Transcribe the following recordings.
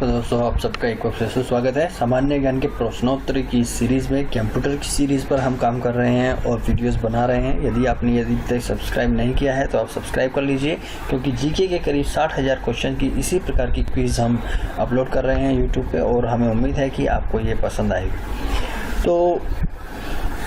तो दोस्तों आप सबका एक बार फिर से स्वागत है। सामान्य ज्ञान के प्रश्नोत्तरी की सीरीज़ में कंप्यूटर की सीरीज़ पर हम काम कर रहे हैं और वीडियोस बना रहे हैं। यदि आपने अभी तक सब्सक्राइब नहीं किया है तो आप सब्सक्राइब कर लीजिए, क्योंकि जीके के करीब 60,000 क्वेश्चन की इसी प्रकार की क्विज़ हम अपलोड कर रहे हैं यूट्यूब पे और हमें उम्मीद है कि आपको ये पसंद आएगी। तो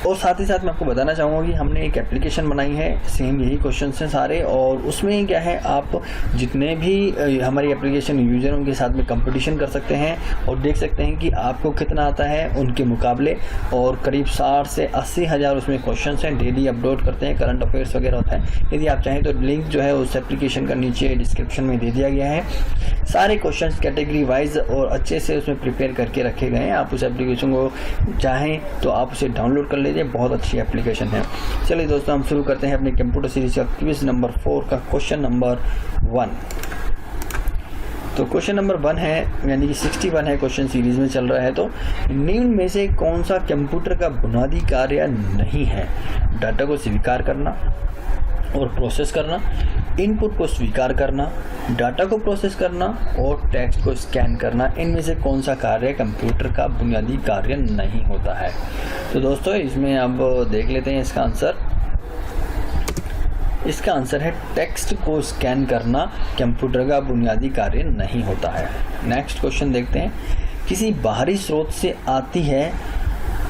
और साथ ही साथ मैं आपको बताना चाहूँगा कि हमने एक एप्लीकेशन बनाई है, सेम यही क्वेश्चन हैं सारे, और उसमें क्या है, आप जितने भी हमारी एप्लीकेशन यूज़र उनके साथ में कंपटीशन कर सकते हैं और देख सकते हैं कि आपको कितना आता है उनके मुकाबले। और करीब 60 से 80 हज़ार उसमें क्वेश्चन हैं, डेली अपलोड करते हैं, करंट अफेयर्स वगैरह होता है। यदि आप चाहें तो लिंक जो है उस एप्लीकेशन का नीचे डिस्क्रिप्शन में दे दिया गया है। सारे क्वेश्चन कैटेगरी वाइज और अच्छे से उसमें प्रिपेयर करके रखे गए हैं। आप उस एप्लीकेशन को चाहें तो आप उसे डाउनलोड कर लीजिए, बहुत अच्छी एप्लीकेशन है। चलिए दोस्तों, हम शुरू करते हैं अपने कंप्यूटर सीरीज का क्विज नंबर 4 का क्वेश्चन नंबर 1। तो क्वेश्चन नंबर 1 है, यानी कि 61 है, क्वेश्चन सीरीज में चल रहा है। तो निम्न में से कौन सा कंप्यूटर का बुनियादी कार्य नहीं है? डाटा को स्वीकार करना और प्रोसेस करना, इनपुट को स्वीकार करना, डाटा को प्रोसेस करना और टेक्स्ट को स्कैन करना। इनमें से कौन सा कार्य कंप्यूटर का बुनियादी कार्य नहीं होता है? तो दोस्तों इसमें अब देख लेते हैं इसका आंसर। इसका आंसर है टेक्स्ट को स्कैन करना कंप्यूटर का बुनियादी कार्य नहीं होता है। नेक्स्ट क्वेश्चन देखते हैं। किसी बाहरी स्रोत से आती है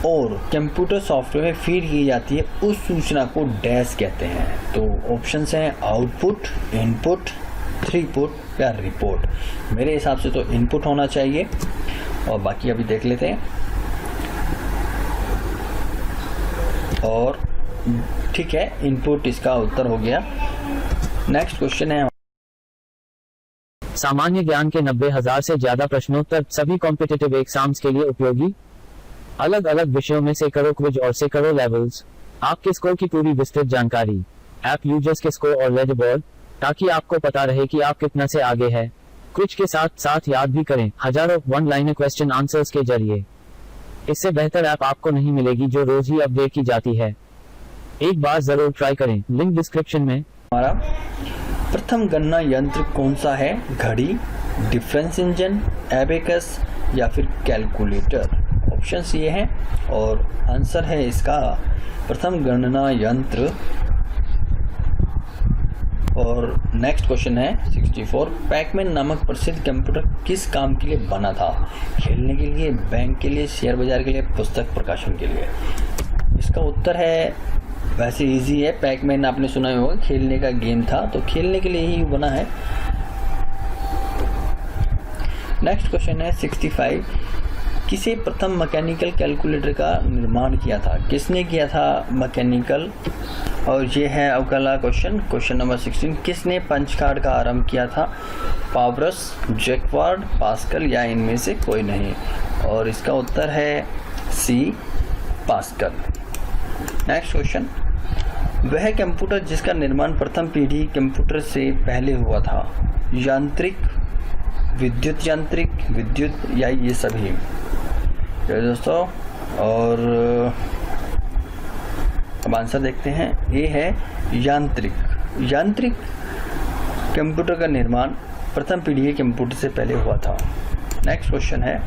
और कंप्यूटर सॉफ्टवेयर में फीड की जाती है उस सूचना को डैश कहते हैं। तो ऑप्शंस हैं आउटपुट, इनपुट, थ्रीपुट या रिपोर्ट। मेरे हिसाब से तो इनपुट होना चाहिए और बाकी अभी देख लेते हैं। और ठीक है, इनपुट इसका उत्तर हो गया। नेक्स्ट क्वेश्चन है। सामान्य ज्ञान के 90,000 से ज्यादा प्रश्नोत्तर सभी कॉम्पिटिटिव एग्जाम्स के लिए उपयोगी। अलग अलग विषयों में सैकड़ों क्विज और सैकड़ों लेवल्स, आपके स्कोर की पूरी विस्तृत जानकारी, ऐप यूजर्स के स्कोर और लेडर बोर्ड, ताकि आपको पता रहे कि आप कितना से आगे हैं। क्विज के साथ साथ याद भी करें हजारों वन लाइनर क्वेश्चन आंसर्स के जरिए। इससे बेहतर ऐप आपको नहीं मिलेगी जो रोज ही अपडेट की जाती है। एक बार जरूर ट्राई करें, लिंक डिस्क्रिप्शन में। हमारा प्रथम गणना यंत्र कौन सा है? घड़ी, डिफरेंस इंजन, एबेकस या फिर कैलकुलेटर? ऑप्शंस ये हैं और आंसर है इसका प्रथम गणना यंत्र। और नेक्स्ट क्वेश्चन है 64। पैकमैन नामक प्रसिद्ध कंप्यूटर किस काम के लिए बना था? खेलने के लिए, बैंक के लिए, शेयर बाजार के लिए, पुस्तक प्रकाशन के लिए? इसका उत्तर है, वैसे इजी है, पैकमैन आपने सुना ही होगा, खेलने का गेम था, तो खेलने के लिए ही बना है। नेक्स्ट क्वेश्चन है 65। किसे प्रथम मैकेनिकल कैलकुलेटर का निर्माण किया था? किसने किया था मैकेनिकल? और ये है अगला क्वेश्चन, क्वेश्चन नंबर 16। किसने पंच कार्ड का आरंभ किया था? पावरस, जैकवार्ड, पास्कल या इनमें से कोई नहीं? और इसका उत्तर है सी, पास्कल। Next question. वह कंप्यूटर जिसका निर्माण प्रथम पीढ़ी कंप्यूटर से पहले हुआ था, यांत्रिक, विद्युत यांत्रिक, विद्युत या ये सभी? तो दोस्तों, और अब आंसर देखते हैं। ये है यांत्रिक। यांत्रिक कंप्यूटर का निर्माण प्रथम पीढ़ी के कंप्यूटर से पहले हुआ था। नेक्स्ट क्वेश्चन है।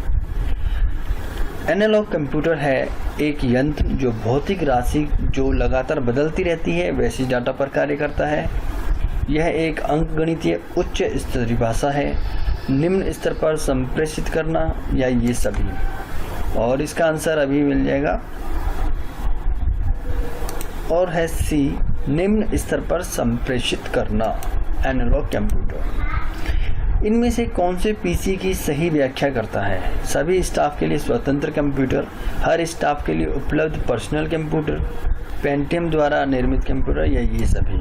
एनालॉग कंप्यूटर है एक यंत्र जो भौतिक राशि जो लगातार बदलती रहती है वैसी डाटा पर कार्य करता है। यह एक अंकगणितीय उच्च स्तरीय भाषा है। निम्न स्तर पर संप्रेषित करना या ये सभी? और इसका आंसर अभी मिल जाएगा और है सी, निम्न स्तर पर संप्रेषित करना, एनालॉग कंप्यूटर। इनमें से कौन से पीसी की सही व्याख्या करता है? सभी स्टाफ के लिए स्वतंत्र कंप्यूटर, हर स्टाफ के लिए उपलब्ध पर्सनल कंप्यूटर, पेंटियम द्वारा निर्मित कंप्यूटर या ये सभी?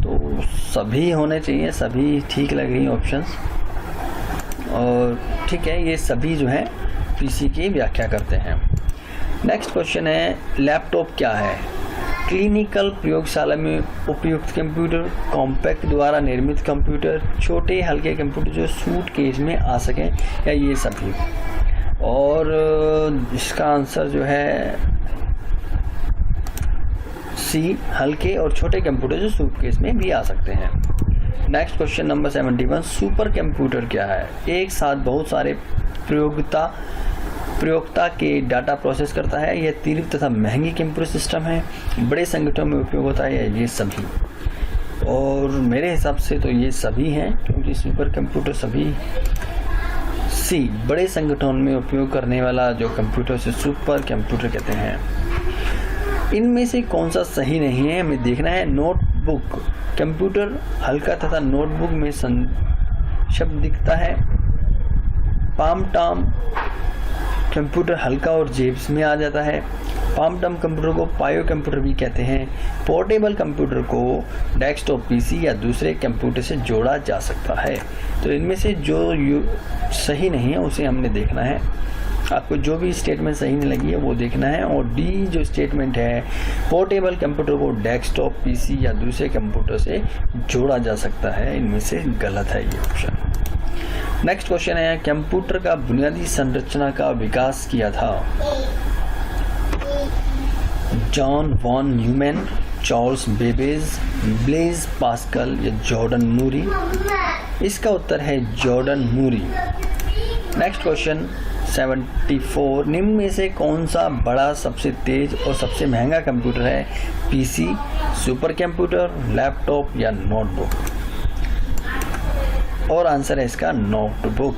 तो सभी होने चाहिए, सभी ठीक लग रही ऑप्शंस। और ठीक है, ये सभी जो है पीसी की व्याख्या करते हैं। नेक्स्ट क्वेश्चन है। लैपटॉप क्या है? क्लिनिकल प्रयोगशाला में उपयुक्त कंप्यूटर, कॉम्पैक्ट द्वारा निर्मित कंप्यूटर, छोटे हल्के कंप्यूटर जो सूटकेस में आ सकें या ये सभी? और इसका आंसर जो है सी, हल्के और छोटे कंप्यूटर जो सूटकेस में भी आ सकते हैं। Next question number 71, super computer क्या है? एक साथ बहुत सारे प्रयोक्ता के डाटा प्रोसेस करता है। यह तीव्र तथा महंगी कंप्यूटर सिस्टम है। बड़े संगठनों में उपयोग होता है ये सभी, और मेरे हिसाब से तो ये सभी हैं, क्योंकि सुपर कंप्यूटर सभी सी बड़े संगठनों में उपयोग करने वाला जो कंप्यूटर से सुपर कंप्यूटर कहते हैं। इनमें से कौन सा सही नहीं है हमें देखना है। नोटबुक कंप्यूटर हल्का तथा नोटबुक में शब्द दिखता है। पाम टॉम कंप्यूटर हल्का और जेब्स में आ जाता है। पाम टॉम कंप्यूटर को पायो कंप्यूटर भी कहते हैं। पोर्टेबल कंप्यूटर को डेस्कटॉप पीसी या दूसरे कंप्यूटर से जोड़ा जा सकता है। तो इनमें से जो सही नहीं है उसे हमने देखना है। आपको जो भी स्टेटमेंट सही नहीं लगी है वो देखना है। और डी जो स्टेटमेंट है, पोर्टेबल कंप्यूटर को डेस्कटॉप पीसी या दूसरे कंप्यूटर से जोड़ा जा सकता है, इनमें से गलत है ये ऑप्शन। नेक्स्ट क्वेश्चन है, कंप्यूटर का बुनियादी संरचना का विकास किया था? John von Neumann, Charles Babbage, Blaise Pascal या जॉर्डन मूरी? इसका उत्तर है जॉर्डन मूरी। नेक्स्ट क्वेश्चन 74, निम्न में से कौन सा बड़ा, सबसे तेज और सबसे महंगा कंप्यूटर है? पीसी, सुपर कंप्यूटर, लैपटॉप या नोटबुक? और आंसर है इसका नोटबुक।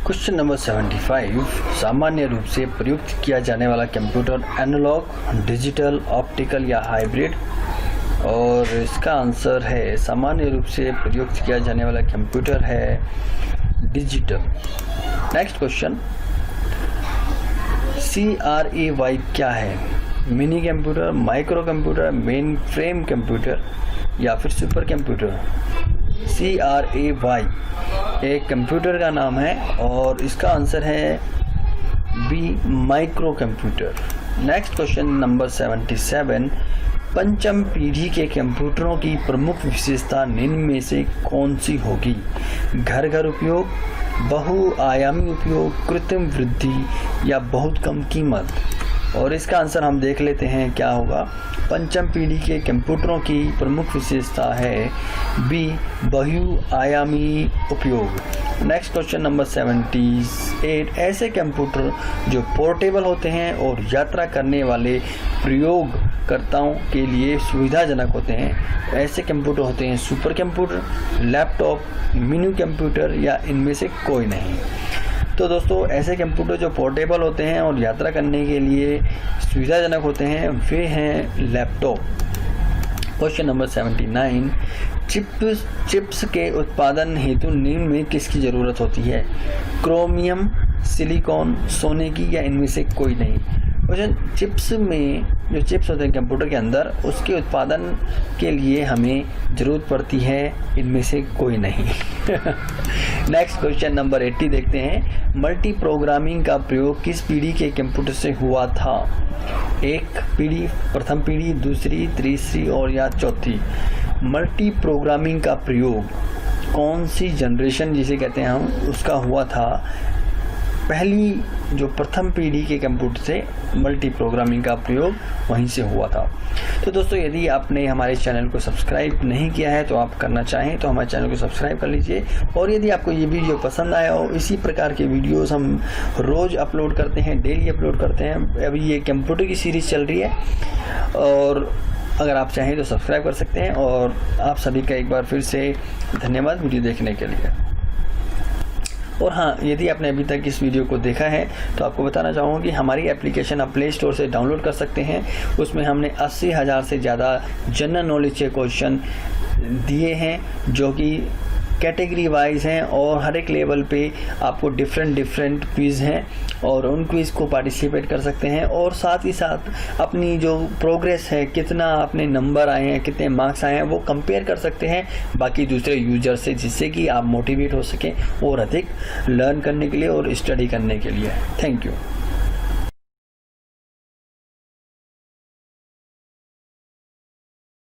क्वेश्चन नंबर 75, सामान्य रूप से प्रयुक्त किया जाने वाला कंप्यूटर एनालॉग, डिजिटल, ऑप्टिकल या हाइब्रिड? और इसका आंसर है सामान्य रूप से प्रयुक्त किया जाने वाला कंप्यूटर है डिजिटल। नेक्स्ट क्वेश्चन CRAY क्या है? Mini computer, micro computer, main frame computer या फिर सुपर कंप्यूटर? CRAY एक कंप्यूटर का नाम है और इसका आंसर है B, micro computer. Next question number 77, पंचम पीढ़ी के कंप्यूटरों की प्रमुख विशेषता निम्न में से कौन सी होगी? घर घर उपयोग, बहुआयामी उपयोग, कृत्रिम वृद्धि या बहुत कम कीमत? और इसका आंसर हम देख लेते हैं क्या होगा। पंचम पीढ़ी के कंप्यूटरों की प्रमुख विशेषता है बी, बहुआयामी उपयोग। नेक्स्ट क्वेश्चन नंबर 78, ऐसे कंप्यूटर जो पोर्टेबल होते हैं और यात्रा करने वाले प्रयोगकर्ताओं के लिए सुविधाजनक होते हैं, ऐसे कंप्यूटर होते हैं super computer, laptop, mini computer या इनमें से कोई नहीं? तो दोस्तों, ऐसे कंप्यूटर जो पोर्टेबल होते हैं और यात्रा करने के लिए सुविधाजनक होते हैं वे हैं लैपटॉप। क्वेश्चन नंबर 79, चिप्स के उत्पादन हेतु निम्न में किसकी ज़रूरत होती है? क्रोमियम, सिलिकॉन, सोने की या इनमें से कोई नहीं? क्वेश्चन, चिप्स में जो चिप्स होते हैं कंप्यूटर के अंदर, उसके उत्पादन के लिए हमें ज़रूरत पड़ती है इनमें से कोई नहीं। नेक्स्ट क्वेश्चन नंबर 80 देखते हैं, मल्टी प्रोग्रामिंग का प्रयोग किस पीढ़ी के कंप्यूटर से हुआ था? एक पीढ़ी, प्रथम पीढ़ी, दूसरी, तीसरी और या चौथी? मल्टी प्रोग्रामिंग का प्रयोग कौन सी जनरेशन जिसे कहते हैं हम, उसका हुआ था? पहली जो प्रथम पीढ़ी के कंप्यूटर से मल्टी प्रोग्रामिंग का प्रयोग वहीं से हुआ था। तो दोस्तों, यदि आपने हमारे चैनल को सब्सक्राइब नहीं किया है तो आप करना चाहें तो हमारे चैनल को सब्सक्राइब कर लीजिए। और यदि आपको ये वीडियो पसंद आया हो, इसी प्रकार के वीडियोस हम रोज़ अपलोड करते हैं, डेली अपलोड करते हैं। अभी ये कंप्यूटर की सीरीज़ चल रही है और अगर आप चाहें तो सब्सक्राइब कर सकते हैं। और आप सभी का एक बार फिर से धन्यवाद वीडियो देखने के लिए। और हाँ, यदि आपने अभी तक इस वीडियो को देखा है तो आपको बताना चाहूँगा कि हमारी एप्लीकेशन आप प्ले स्टोर से डाउनलोड कर सकते हैं। उसमें हमने 80,000 से ज़्यादा जनरल नॉलेज के क्वेश्चन दिए हैं जो कि कैटेगरी वाइज हैं और हर एक लेवल पे आपको डिफरेंट क्विज़ हैं और उन क्विज़ को पार्टिसिपेट कर सकते हैं। और साथ ही साथ अपनी जो प्रोग्रेस है, कितना अपने नंबर आए हैं, कितने मार्क्स आए हैं, वो कंपेयर कर सकते हैं बाकी दूसरे यूजर से, जिससे कि आप मोटिवेट हो सकें और अधिक लर्न करने के लिए और स्टडी करने के लिए। Thank you.